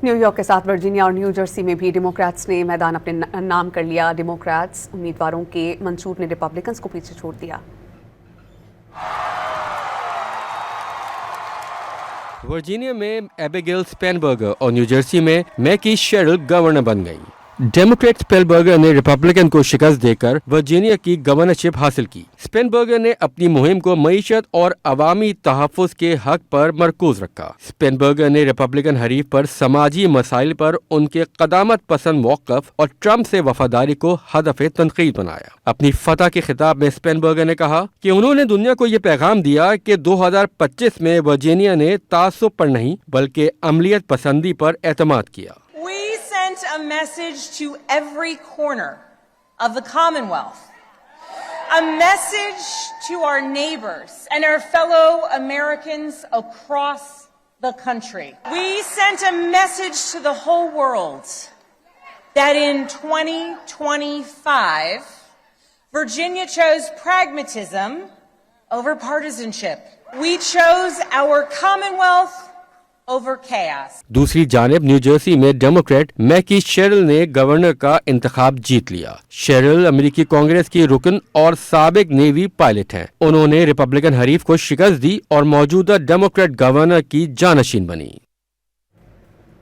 New York के साथ Virginia और न्यू जर्सी में भी डेमोक्रेट्स ने मैदान अपने नाम कर लिया। डेमोक्रेट्स उम्मीदवारों के मंशूर ने रिपब्लिकन्स को पीछे छोड़ दिया। वर्जीनिया में एबिगेल स्पेनबर्गर और न्यू जर्सी में मैकी शेरिल गवर्नर बन गई। डेमोक्रेट स्पेनबर्गर ने रिपब्लिकन को शिकस्त देकर वर्जीनिया की गवर्नरशिप हासिल की। स्पेनबर्गर ने अपनी मुहिम को मईशत और अवामी तहफ़्फ़ुज़ के हक पर मरकूज रखा। स्पेनबर्गर ने रिपब्लिकन हरीफ पर समाजी मसाइल पर उनके क़दामत पसंद मौक़िफ़ और ट्रंप से वफादारी को हदफ़े तनक़ीद बनाया। अपनी फतह के खिताब में स्पेनबर्गर ने कहा कि उन्होंने दुनिया को ये पैगाम दिया कि 2025 में वर्जीनिया ने तासुब पर नहीं बल्कि अमलियत पसंदी पर एतमाद किया। A message to every corner of the Commonwealth, a message to our neighbors and our fellow Americans across the country. We sent a message to the whole world that in 2025, Virginia chose pragmatism over partisanship. We chose our Commonwealth over chaos. दूसरी जानिब new Jersey में Democrat मैकी Sherrill ने governor का इंतखाब जीत लिया। Sherrill अमेरिकी कांग्रेस की रुकन और साबिक नेवी पायलट हैं। उन्होंने रिपब्लिकन हरीफ को शिकस्त दी और मौजूदा डेमोक्रेट गवर्नर की जानशीन बनी।